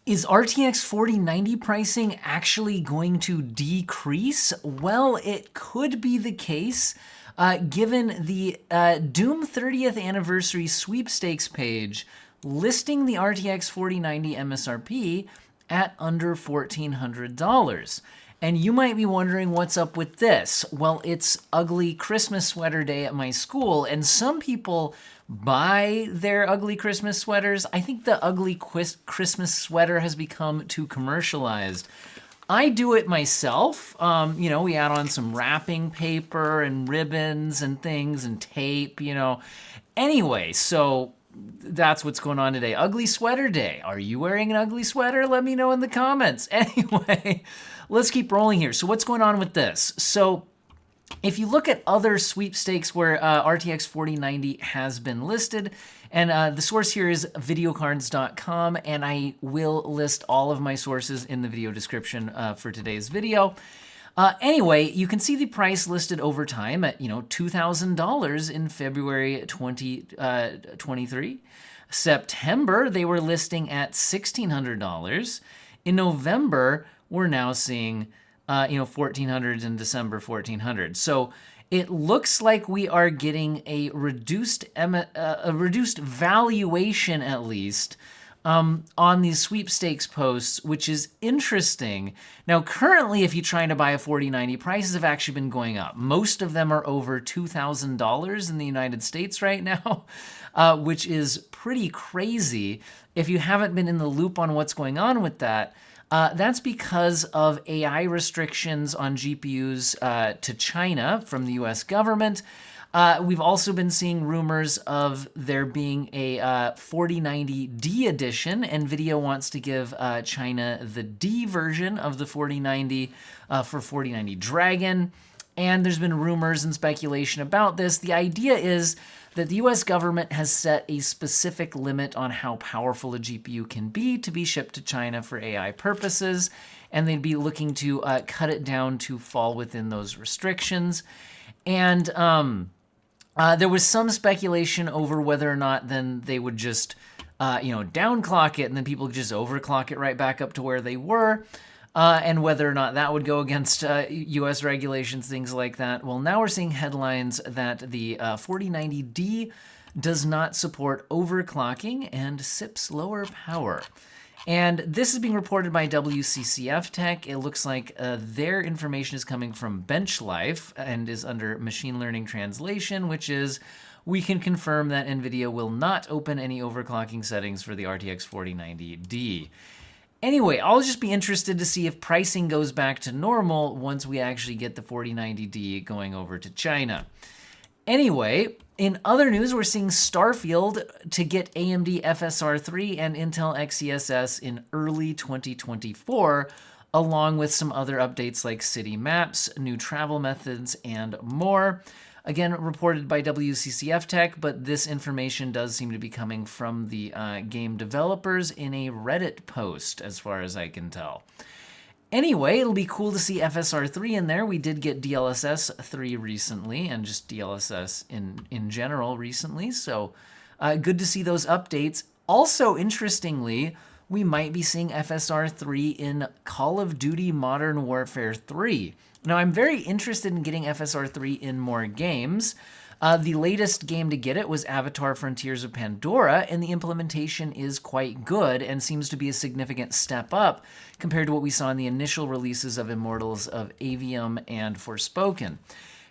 Is RTX 4090 pricing actually going to decrease? Well, it could be the case, given the Doom 30th anniversary sweepstakes page listing the RTX 4090 MSRP at under $1,400. And you might be wondering what's up with this. Well, it's ugly Christmas sweater day at my school, and some people buy their ugly Christmas sweaters. I think the ugly Christmas sweater has become too commercialized. I do it myself. We add on some wrapping paper and ribbons and things and tape, Anyway, so that's what's going on today. Ugly sweater day. Are you wearing an ugly sweater? Let me know in the comments. Anyway, let's keep rolling here. So what's going on with this? So if you look at other sweepstakes where RTX 4090 has been listed, and the source here is videocards.com, and I will list all of my sources in the video description for today's video. Anyway, you can see the price listed over time at, $2,000 in February 2023. September, they were listing at $1,600. In November, we're now seeing $1,400, in December, $1,400. So it looks like we are getting a reduced valuation, at least, on these sweepstakes posts, which is interesting. Now, currently, if you're trying to buy a 4090, prices have actually been going up. Most of them are over $2,000 in the United States right now, which is pretty crazy. If you haven't been in the loop on what's going on with that, that's because of AI restrictions on GPUs to China from the US government. We've also been seeing rumors of there being a 4090D edition. Nvidia wants to give China the D version of the 4090 for 4090 Dragon. And there's been rumors and speculation about this. The idea is that the US government has set a specific limit on how powerful a GPU can be to be shipped to China for AI purposes, and they'd be looking to cut it down to fall within those restrictions. And there was some speculation over whether or not then they would just, downclock it, and then people just overclock it right back up to where they were. And whether or not that would go against U.S. regulations, things like that. Well, now we're seeing headlines that the 4090D does not support overclocking and sips lower power. And this is being reported by WCCF Tech. It looks like their information is coming from BenchLife and is under machine learning translation, which is, we can confirm that NVIDIA will not open any overclocking settings for the RTX 4090D. Anyway, I'll just be interested to see if pricing goes back to normal once we actually get the 4090D going over to China. Anyway, in other news, we're seeing Starfield to get AMD FSR 3 and Intel XeSS in early 2024, along with some other updates like city maps, new travel methods, and more. Again, reported by WCCF Tech, but this information does seem to be coming from the game developers in a Reddit post, as far as I can tell. Anyway, it'll be cool to see FSR 3 in there. We did get DLSS 3 recently, and just DLSS in general recently, so good to see those updates. Also, interestingly, we might be seeing FSR 3 in Call of Duty Modern Warfare 3. Now, I'm very interested in getting FSR 3 in more games. The latest game to get it was Avatar: Frontiers of Pandora, and the implementation is quite good and seems to be a significant step up compared to what we saw in the initial releases of Immortals of Avium and Forspoken.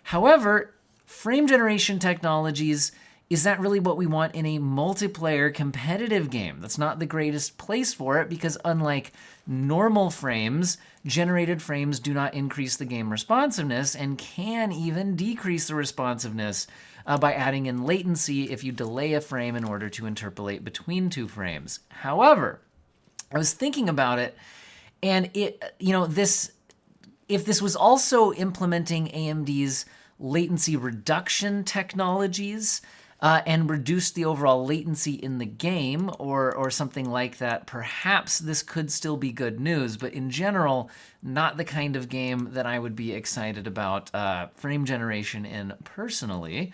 However, frame generation technologies, is that really what we want in a multiplayer competitive game? That's not the greatest place for it because unlike normal frames, generated frames do not increase the game responsiveness and can even decrease the responsiveness by adding in latency if you delay a frame in order to interpolate between two frames. However, I was thinking about it, and if this was also implementing AMD's latency reduction technologies, and reduce the overall latency in the game or something like that, perhaps this could still be good news, but in general, not the kind of game that I would be excited about frame generation in personally.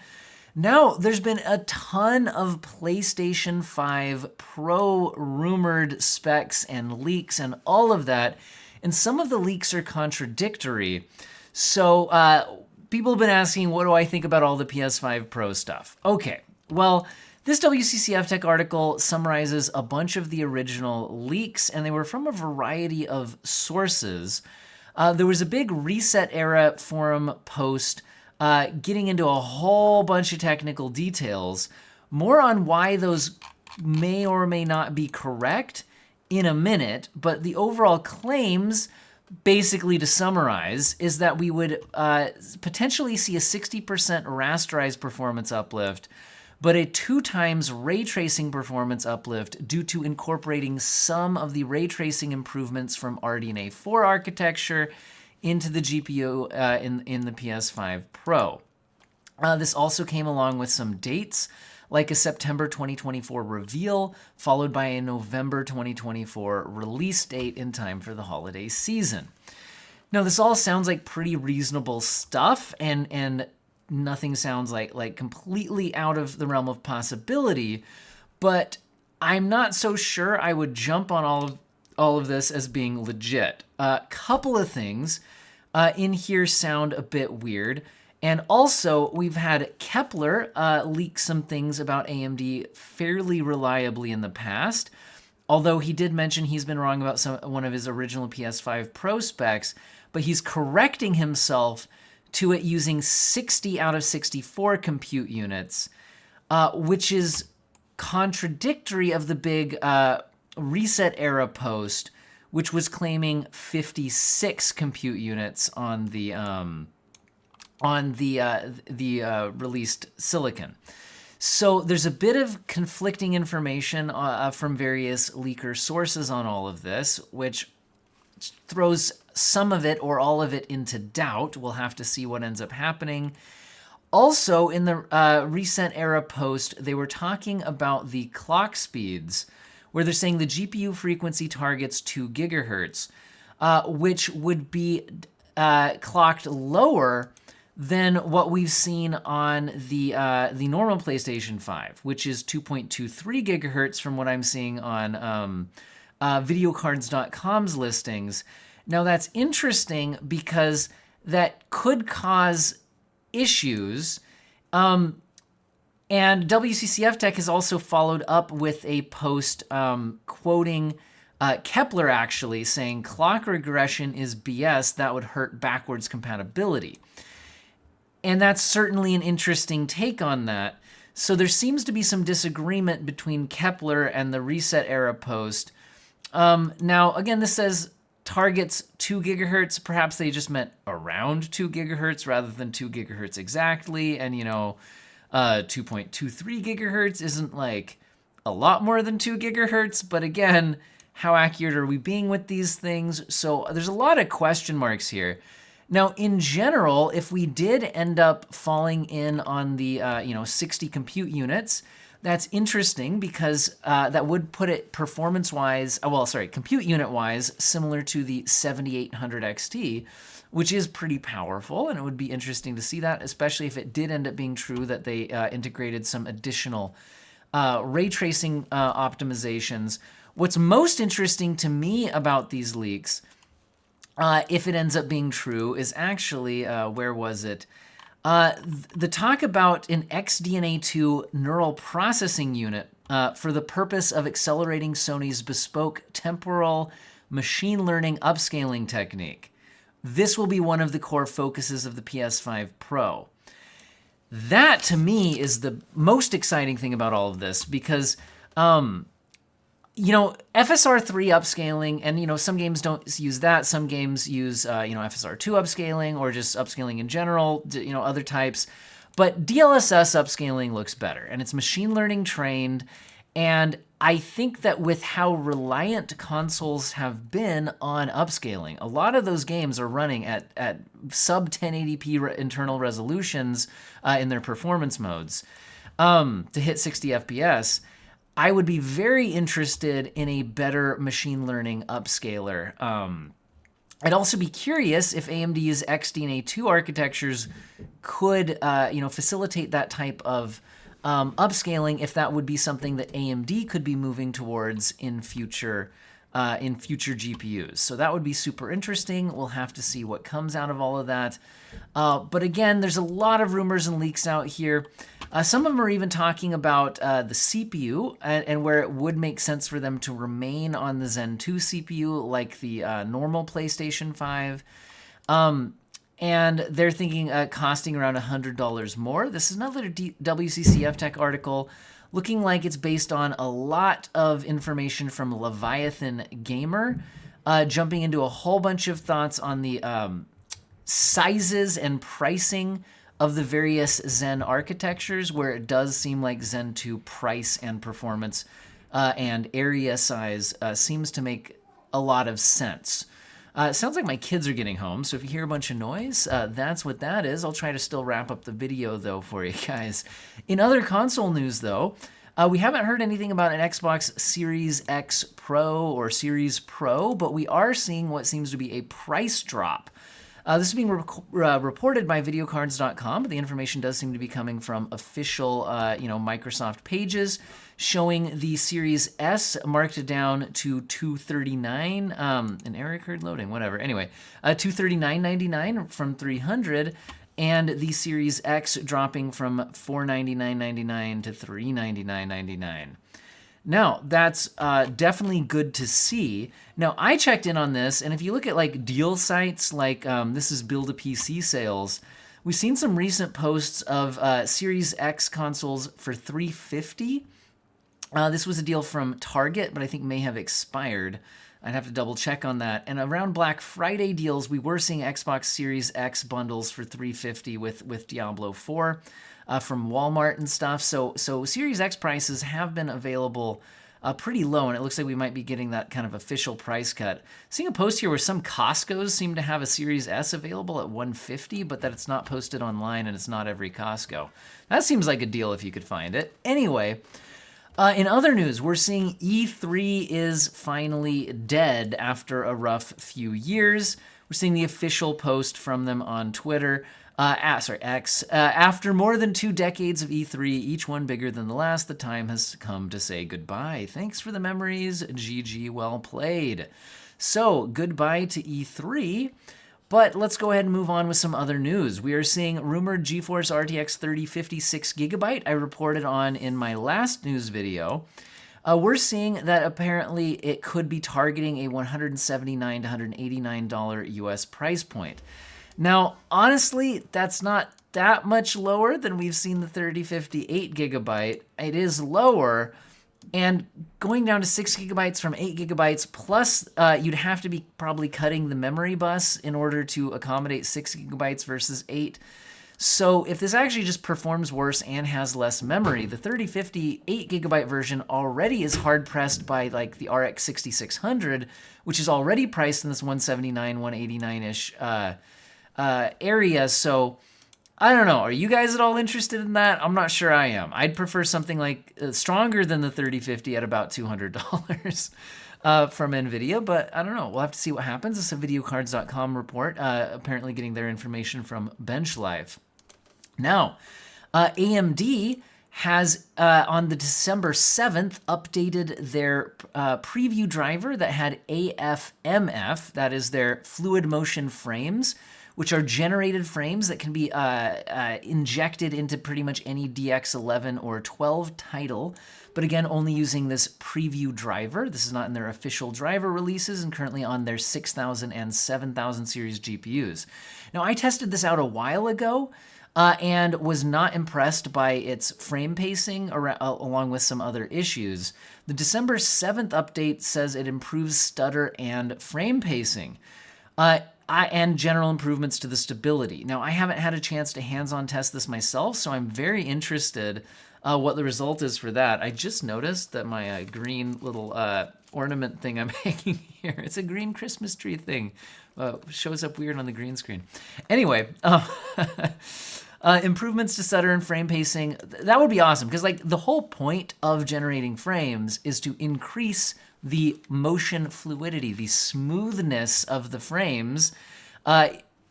Now, there's been a ton of PlayStation 5 Pro rumored specs and leaks and all of that, and some of the leaks are contradictory. So, people have been asking, what do I think about all the PS5 Pro stuff? Okay, well, this WCCF Tech article summarizes a bunch of the original leaks, and they were from a variety of sources. There was a big Reset Era forum post getting into a whole bunch of technical details, more on why those may or may not be correct in a minute, but the overall claims, basically to summarize, is that we would potentially see a 60% rasterized performance uplift, but a 2 times ray tracing performance uplift due to incorporating some of the ray tracing improvements from RDNA 4 architecture into the GPU in the PS5 Pro. This also came along with some dates, like a September 2024 reveal, followed by a November 2024 release date in time for the holiday season. Now, this all sounds like pretty reasonable stuff, and nothing sounds like completely out of the realm of possibility, but I'm not so sure I would jump on all of this as being legit. A couple of things in here sound a bit weird. And also, we've had Kepler leak some things about AMD fairly reliably in the past, although he did mention he's been wrong about one of his original PS5 Pro specs, but he's correcting himself to it using 60 out of 64 compute units, which is contradictory of the big Reset Era post, which was claiming 56 compute units on the released silicon. So there's a bit of conflicting information from various leaker sources on all of this, which throws some of it or all of it into doubt. We'll have to see what ends up happening. Also, in the Reset Era post, they were talking about the clock speeds, where they're saying the GPU frequency targets 2 gigahertz, which would be clocked lower than what we've seen on the normal PlayStation 5, which is 2.23 gigahertz from what I'm seeing on videocards.com's listings. Now, that's interesting because that could cause issues. And WCCF Tech has also followed up with a post quoting Kepler, actually, saying clock regression is BS, that would hurt backwards compatibility. And that's certainly an interesting take on that. So there seems to be some disagreement between Kepler and the Reset Era post. Now, again, this says targets 2 gigahertz. Perhaps they just meant around 2 gigahertz rather than 2 gigahertz exactly. And, 2.23 gigahertz isn't like a lot more than 2 gigahertz. But again, how accurate are we being with these things? So there's a lot of question marks here. Now, in general, if we did end up falling in on the 60 compute units, that's interesting because that would put it performance-wise, compute unit-wise, similar to the 7800 XT, which is pretty powerful, and it would be interesting to see that, especially if it did end up being true that they integrated some additional ray tracing optimizations. What's most interesting to me about these leaks, if it ends up being true, is actually, where was it? The talk about an XDNA2 neural processing unit for the purpose of accelerating Sony's bespoke temporal machine learning upscaling technique. This will be one of the core focuses of the PS5 Pro. That, to me, is the most exciting thing about all of this because, FSR3 upscaling, and, some games don't use that. Some games use, FSR2 upscaling or just upscaling in general, other types. But DLSS upscaling looks better, and it's machine learning trained. And I think that with how reliant consoles have been on upscaling, a lot of those games are running at sub 1080p internal resolutions in their performance modes to hit 60 FPS. I would be very interested in a better machine learning upscaler I'd also be curious if AMD's XDNA 2 architectures could, facilitate that type of upscaling, if that would be something that AMD could be moving towards in future GPUs. So that would be super interesting. We'll have to see what comes out of all of that. But again, there's a lot of rumors and leaks out here. Some of them are even talking about the CPU and where it would make sense for them to remain on the Zen 2 CPU like the normal PlayStation 5. And they're thinking costing around $100 more. This is another WCCF Tech article looking like it's based on a lot of information from Leviathan Gamer, jumping into a whole bunch of thoughts on the sizes and pricing of the various Zen architectures, where it does seem like Zen 2 price and performance and area size seems to make a lot of sense. It sounds like my kids are getting home, so if you hear a bunch of noise, that's what that is. I'll try to still wrap up the video, though, for you guys. In other console news, though, we haven't heard anything about an Xbox Series X Pro or Series Pro, but we are seeing what seems to be a price drop. This is being reported by videocards.com, but the information does seem to be coming from official, Microsoft pages, showing the Series S marked down to $239. An error occurred loading, whatever. Anyway, $239.99 from $300, and the Series X dropping from $499.99 to $399.99. Now, that's definitely good to see. Now, I checked in on this, and if you look at like deal sites, like this is Build a PC sales, we've seen some recent posts of Series X consoles for $350. This was a deal from Target, but I think may have expired. I'd have to double check on that. And around Black Friday deals, we were seeing Xbox Series X bundles for $350 with Diablo 4. From Walmart and stuff. So Series X prices have been available pretty low, and it looks like we might be getting that kind of official price cut. Seeing a post here where some Costco's seem to have a Series S available at $150, but that it's not posted online and it's not every Costco. That seems like a deal if you could find it. Anyway, in other news, we're seeing E3 is finally dead after a rough few years. We're seeing the official post from them on Twitter. X. After more than 2 decades of E3, each one bigger than the last, the time has come to say goodbye. Thanks for the memories. GG, well played. So, goodbye to E3. But let's go ahead and move on with some other news. We are seeing rumored GeForce RTX 3050 6GB I reported on in my last news video. We're seeing that apparently it could be targeting a $179 to $189 US price point. Now, honestly, that's not that much lower than we've seen the 3050 8GB. It is lower, and going down to 6GB from 8GB, plus you'd have to be probably cutting the memory bus in order to accommodate 6GB versus 8. So if this actually just performs worse and has less memory, the 3050 8GB version already is hard-pressed by like the RX 6600, which is already priced in this 179, 189-ish area. So I don't know. Are you guys at all interested in that? I'm not sure I am. I'd prefer something like stronger than the 3050 at about $200 from Nvidia, but I don't know. We'll have to see what happens. It's a videocards.com report, apparently getting their information from BenchLive. Now, AMD has on the December 7th updated their preview driver that had AFMF, that is their fluid motion frames, which are generated frames that can be injected into pretty much any DX11 or 12 title, but again, only using this preview driver. This is not in their official driver releases and currently on their 6000 and 7000 series GPUs. Now, I tested this out a while ago and was not impressed by its frame pacing along with some other issues. The December 7th update says it improves stutter and frame pacing. And general improvements to the stability. Now, I haven't had a chance to hands-on test this myself, so I'm very interested what the result is for that. I just noticed that my green little ornament thing I'm hanging here, it's a green Christmas tree thing. Shows up weird on the green screen. Anyway, improvements to stutter and frame pacing, that would be awesome, because like the whole point of generating frames is to increase the motion fluidity, the smoothness of the frames.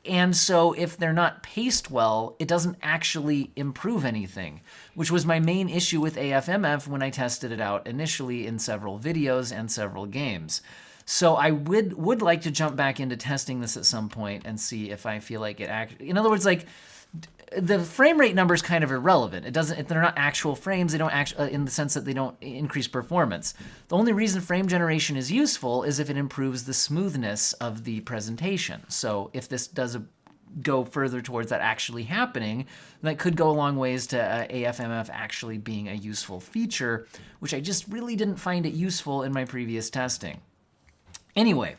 And so if they're not paced well, it doesn't actually improve anything, which was my main issue with AFMF when I tested it out initially in several videos and several games. So I would like to jump back into testing this at some point and see if I feel like it actually, in other words, like, the frame rate number is kind of irrelevant. It doesn't, if they're not actual frames, they don't actually, in the sense that they don't increase performance. The only reason frame generation is useful is if it improves the smoothness of the presentation. So if this does go further towards that actually happening, that could go a long ways to AFMF actually being a useful feature, which I just really didn't find it useful in my previous testing. Anyway,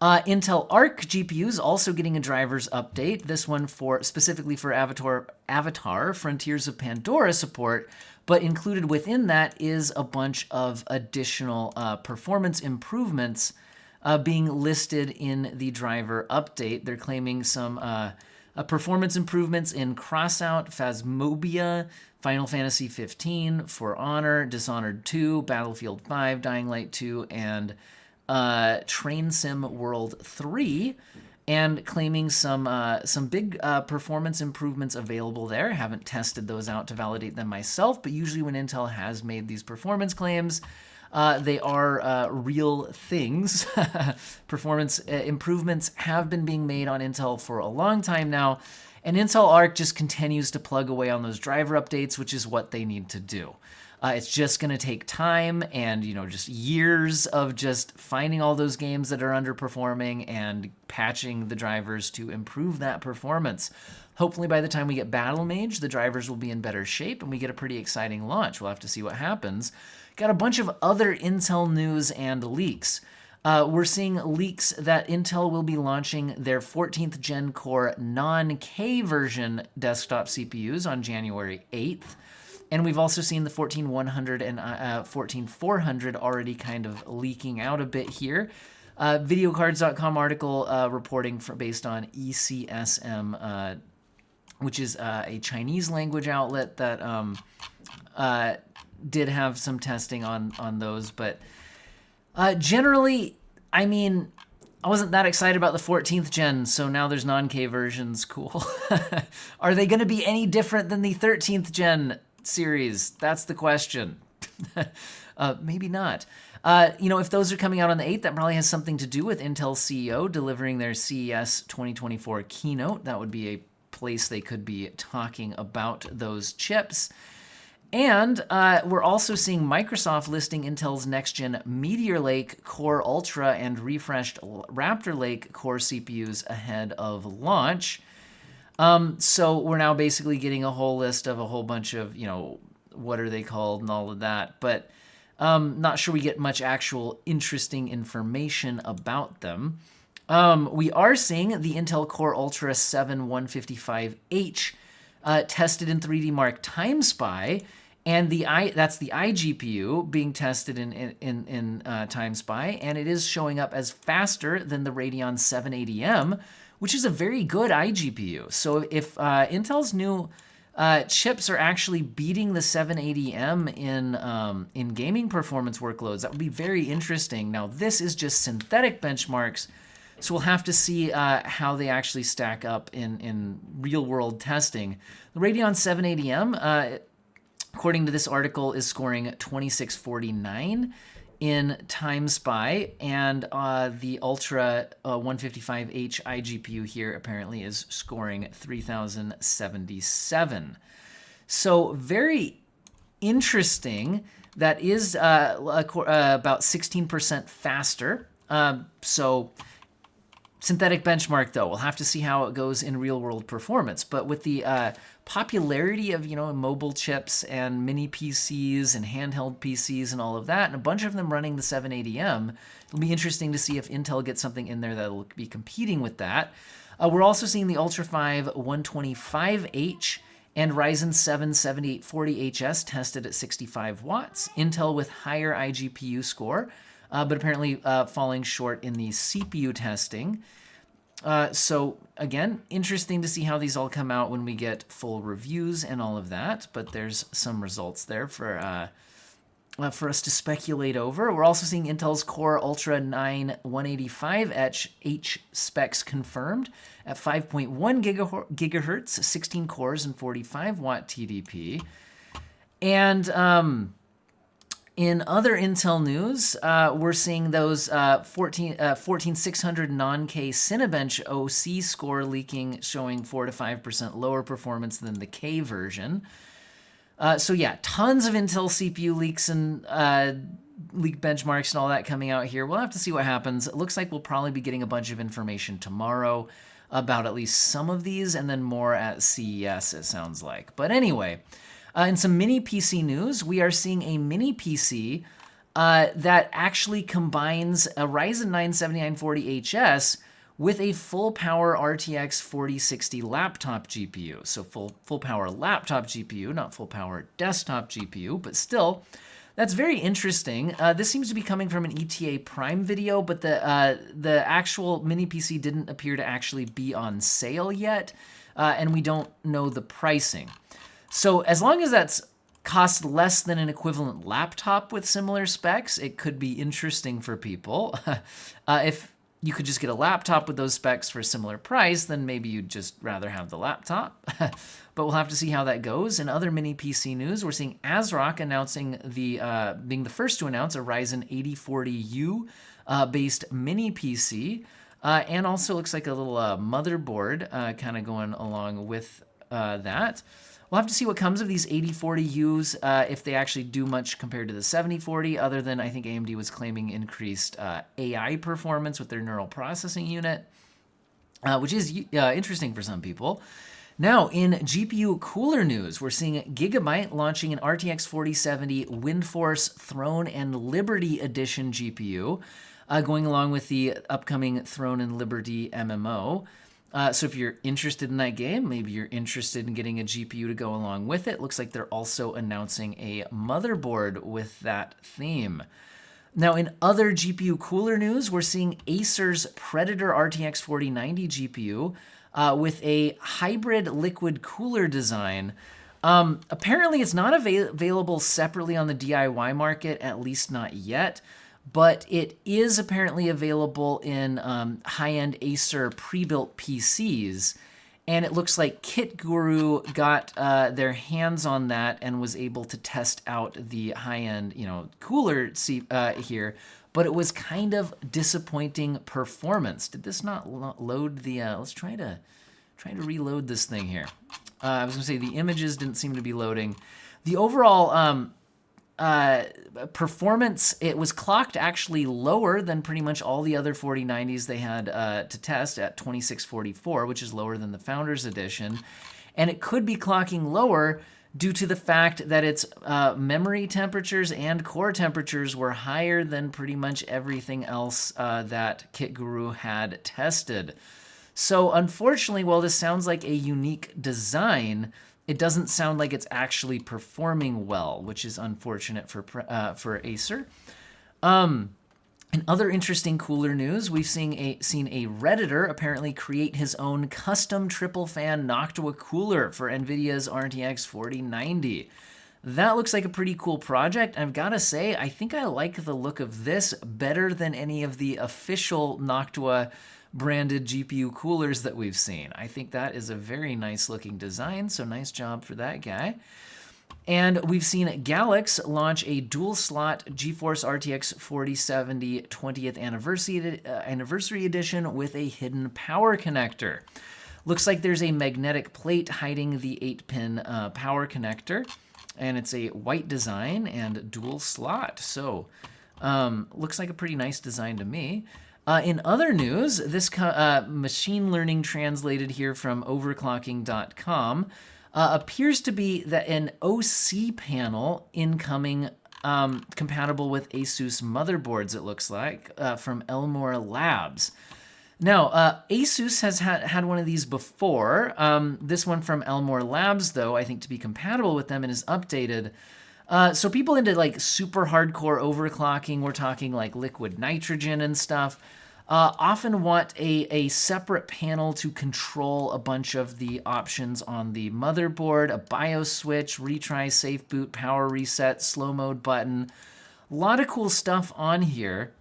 Intel Arc GPUs also getting a drivers update. This one specifically for Avatar Frontiers of Pandora support, but included within that is a bunch of additional performance improvements being listed in the driver update. They're claiming some performance improvements in Crossout, Phasmophobia, Final Fantasy XV, For Honor, Dishonored 2, Battlefield 5, Dying Light 2, and Train Sim World 3, and claiming some big performance improvements available there. Haven't tested those out to validate them myself, but usually when Intel has made these performance claims, they are real things. Performance improvements have been being made on Intel for a long time now, and Intel Arc just continues to plug away on those driver updates, which is what they need to do. It's just going to take time and, just years of just finding all those games that are underperforming and patching the drivers to improve that performance. Hopefully by the time we get Battle Mage, the drivers will be in better shape and we get a pretty exciting launch. We'll have to see what happens. Got a bunch of other Intel news and leaks. We're seeing leaks that Intel will be launching their 14th Gen Core non-K version desktop CPUs on January 8th. And we've also seen the 14100 and 14400 already kind of leaking out a bit here. Videocards.com article reporting based on ECSM, which is a Chinese language outlet that did have some testing on those. But generally, I mean, I wasn't that excited about the 14th gen, so now there's non-K versions. Cool. Are they going to be any different than the 13th gen series? That's the question. Maybe not. If those are coming out on the 8th, that probably has something to do with Intel's CEO delivering their CES 2024 keynote. That would be a place they could be talking about those chips. And we're also seeing Microsoft listing Intel's next-gen Meteor Lake Core Ultra and refreshed Raptor Lake Core CPUs ahead of launch. So we're now basically getting a whole list of a whole bunch of, what are they called and all of that. But not sure we get much actual interesting information about them. We are seeing the Intel Core Ultra 7 155H tested in 3D Mark TimeSpy, and that's the iGPU being tested in TimeSpy, and it is showing up as faster than the Radeon 780M, which is a very good iGPU. So if Intel's new chips are actually beating the 780M in gaming performance workloads, that would be very interesting. Now, this is just synthetic benchmarks, so we'll have to see how they actually stack up in real-world testing. The Radeon 780M, according to this article, is scoring 2649 in TimeSpy, and the Ultra 155H iGPU here apparently is scoring 3077. So very interesting. That is about 16% faster. So synthetic benchmark, though, we'll have to see how it goes in real-world performance. But with the popularity of, mobile chips and mini PCs and handheld PCs and all of that, and a bunch of them running the 780M, it'll be interesting to see if Intel gets something in there that'll be competing with that. We're also seeing the Ultra 5 125H and Ryzen 7 7840HS tested at 65 watts. Intel with higher iGPU score, but apparently falling short in the CPU testing. So again, interesting to see how these all come out when we get full reviews and all of that, but there's some results there for for us to speculate over. We're also seeing Intel's Core Ultra 9 185 H specs confirmed at 5.1 gigahertz, 16 cores, and 45 watt TDP. And in other Intel news, we're seeing those 14600 non-K Cinebench OC score leaking, showing 4 to 5% lower performance than the K version. So yeah, tons of Intel CPU leaks and leak benchmarks and all that coming out here. We'll have to see what happens. It looks like we'll probably be getting a bunch of information tomorrow about at least some of these, and then more at CES, it sounds like. But anyway, in some mini PC news, we are seeing a mini PC that actually combines a Ryzen 9 7940HS with a full power RTX 4060 laptop GPU. So full power laptop GPU, not full power desktop GPU, but still, that's very interesting. This seems to be coming from an ETA Prime video, but the actual mini PC didn't appear to actually be on sale yet, and we don't know the pricing. So as long as that's cost less than an equivalent laptop with similar specs, it could be interesting for people. If you could just get a laptop with those specs for a similar price, then maybe you'd just rather have the laptop. But we'll have to see how that goes. In other mini PC news, we're seeing ASRock announcing being the first to announce a Ryzen 8040U based mini PC. And also looks like a little motherboard kind of going along with that. We'll have to see what comes of these 8040Us, if they actually do much compared to the 7040, other than I think AMD was claiming increased AI performance with their neural processing unit, which is interesting for some people. Now, in GPU cooler news, we're seeing Gigabyte launching an RTX 4070 Windforce Throne and Liberty Edition GPU, going along with the upcoming Throne and Liberty MMO. So if you're interested in that game, maybe you're interested in getting a GPU to go along with it. Looks like they're also announcing a motherboard with that theme. Now, in other GPU cooler news, we're seeing Acer's Predator RTX 4090 GPU with a hybrid liquid cooler design. Apparently, it's not available separately on the DIY market, at least not yet. But it is apparently available in high-end Acer pre-built PCs, and it looks like KitGuru got their hands on that and was able to test out the high-end, cooler here. But it was kind of disappointing performance. Did this not load the? Let's try to reload this thing here. I was gonna say the images didn't seem to be loading. The overall performance, it was clocked actually lower than pretty much all the other 4090s they had to test at 2644, which is lower than the Founders Edition. And it could be clocking lower due to the fact that its memory temperatures and core temperatures were higher than pretty much everything else that KitGuru had tested. So unfortunately, while this sounds like a unique design, it doesn't sound like it's actually performing well, which is unfortunate for Acer. In other interesting cooler news, we've seen a Redditor apparently create his own custom triple fan Noctua cooler for Nvidia's RTX 4090. That looks like a pretty cool project. I've got to say, I think I like the look of this better than any of the official Noctua branded GPU coolers that we've seen. I think that is a very nice looking design, so nice job for that guy. And we've seen Galax launch a dual slot GeForce RTX 4070 20th anniversary edition with a hidden power connector. Looks like there's a magnetic plate hiding the 8-pin power connector, and it's a white design and dual slot. So looks like a pretty nice design to me. In other news, this machine learning translated here from overclocking.com appears to be that an OC panel incoming compatible with ASUS motherboards, it looks like, from Elmorlabs. Now, ASUS has had one of these before. This one from Elmorlabs, though, I think to be compatible with them and is updated. So people into like super hardcore overclocking, we're talking like liquid nitrogen and stuff. often want a separate panel to control a bunch of the options on the motherboard, a BIOS switch, retry, safe boot, power reset, slow mode button. A lot of cool stuff on here.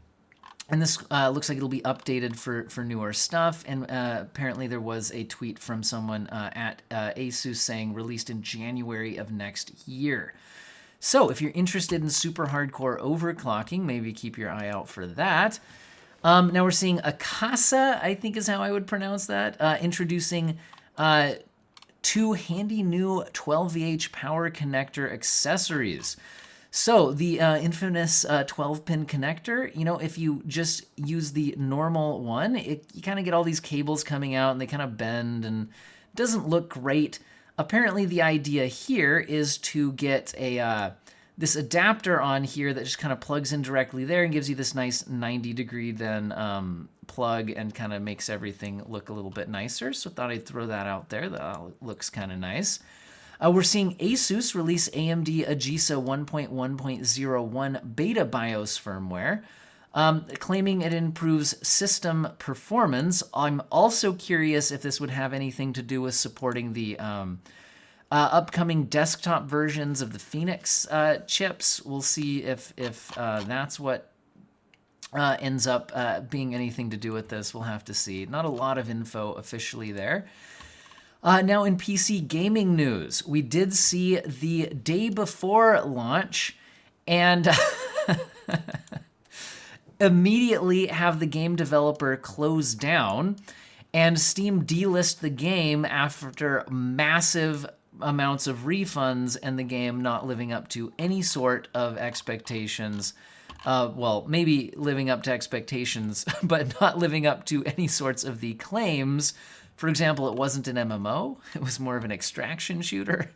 And this looks like it'll be updated for newer stuff. And apparently there was a tweet from someone at ASUS saying released in January of next year. So if you're interested in super hardcore overclocking, maybe keep your eye out for that. Now we're seeing AGESA, I think is how I would pronounce that, introducing 2 handy new 12VH power connector accessories. So the infamous 12-pin connector, you know, if you just use the normal one, you kind of get all these cables coming out and they kind of bend and doesn't look great. Apparently the idea here is to get a this adapter on here that just kind of plugs in directly there and gives you this nice 90-degree then plug and kind of makes everything look a little bit nicer. So thought I'd throw that out there. That looks kind of nice. We're seeing ASUS release AMD AGESA 1.1.01 beta BIOS firmware, claiming it improves system performance. I'm also curious if this would have anything to do with supporting the upcoming desktop versions of the Phoenix chips. We'll see if that's what ends up being anything to do with this. We'll have to see. Not a lot of info officially there. Now in PC gaming news, we did see the day before launch and immediately have the game developer close down and Steam delist the game after massive amounts of refunds and the game not living up to any sort of expectations. Well, maybe living up to expectations, but not living up to any sorts of the claims. For example, it wasn't an MMO. It was more of an extraction shooter.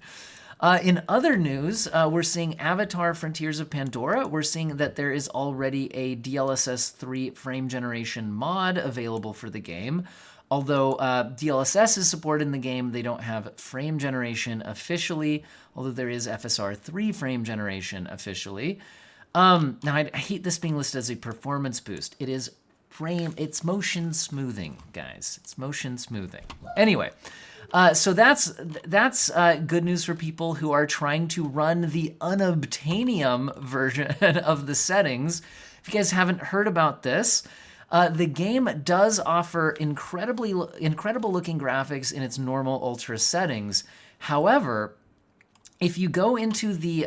In other news, we're seeing Avatar Frontiers of Pandora. We're seeing that there is already a DLSS 3 frame generation mod available for the game. Although DLSS is supported in the game, they don't have frame generation officially, although there is FSR 3 frame generation officially. Now, I hate this being listed as a performance boost. It is it's motion smoothing, guys. It's motion smoothing. Anyway, so that's good news for people who are trying to run the unobtanium version of the settings. If you guys haven't heard about this, the game does offer incredible looking graphics in its normal ultra settings. However, if you go into the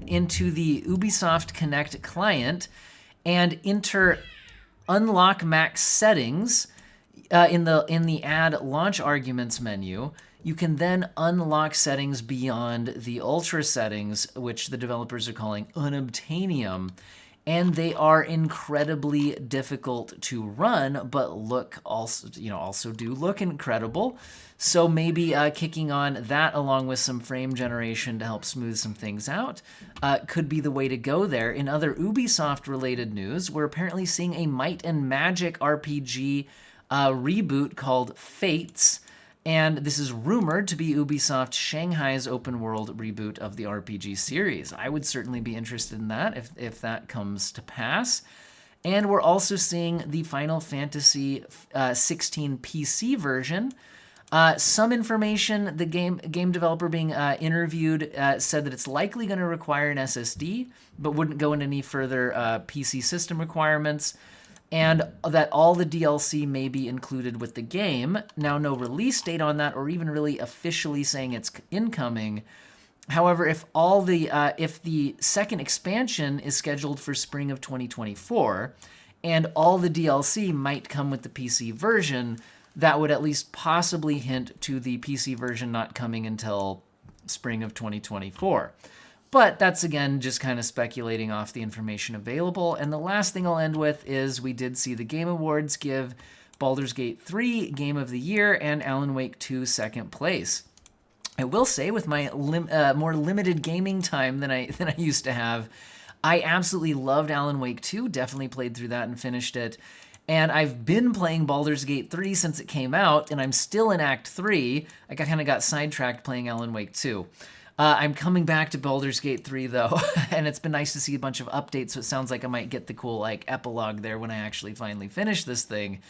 Ubisoft Connect client and enter unlock max settings in the add launch arguments menu, you can then unlock settings beyond the ultra settings, which the developers are calling unobtanium, and they are incredibly difficult to run, but also do look incredible. So maybe kicking on that along with some frame generation to help smooth some things out could be the way to go there. In other Ubisoft-related news, we're apparently seeing a Might and Magic RPG reboot called Fates, and this is rumored to be Ubisoft Shanghai's open world reboot of the RPG series. I would certainly be interested in that if that comes to pass. And we're also seeing the Final Fantasy XVI PC version. Some information, the game developer being interviewed said that it's likely going to require an SSD, but wouldn't go into any further PC system requirements, and that all the DLC may be included with the game. Now, no release date on that, or even really officially saying it's incoming. However, if the second expansion is scheduled for spring of 2024, and all the DLC might come with the PC version, that would at least possibly hint to the PC version not coming until spring of 2024. But that's, again, just kind of speculating off the information available. And the last thing I'll end with is we did see the Game Awards give Baldur's Gate 3 Game of the Year and Alan Wake 2 second place. I will say, with my more limited gaming time than I used to have, I absolutely loved Alan Wake 2, definitely played through that and finished it. And I've been playing Baldur's Gate 3 since it came out, and I'm still in Act 3. I kind of got sidetracked playing Alan Wake 2. I'm coming back to Baldur's Gate 3 though, and it's been nice to see a bunch of updates, so it sounds like I might get the cool like epilogue there when I actually finally finish this thing.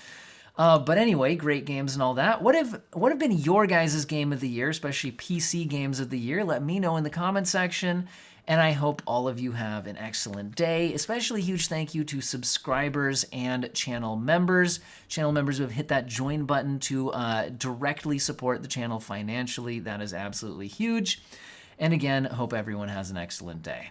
But anyway, great games and all that. What have been your guys' game of the year, especially PC games of the year? Let me know in the comment section. And I hope all of you have an excellent day. Especially huge thank you to subscribers and channel members. Channel members who have hit that join button to directly support the channel financially. That is absolutely huge. And again, hope everyone has an excellent day.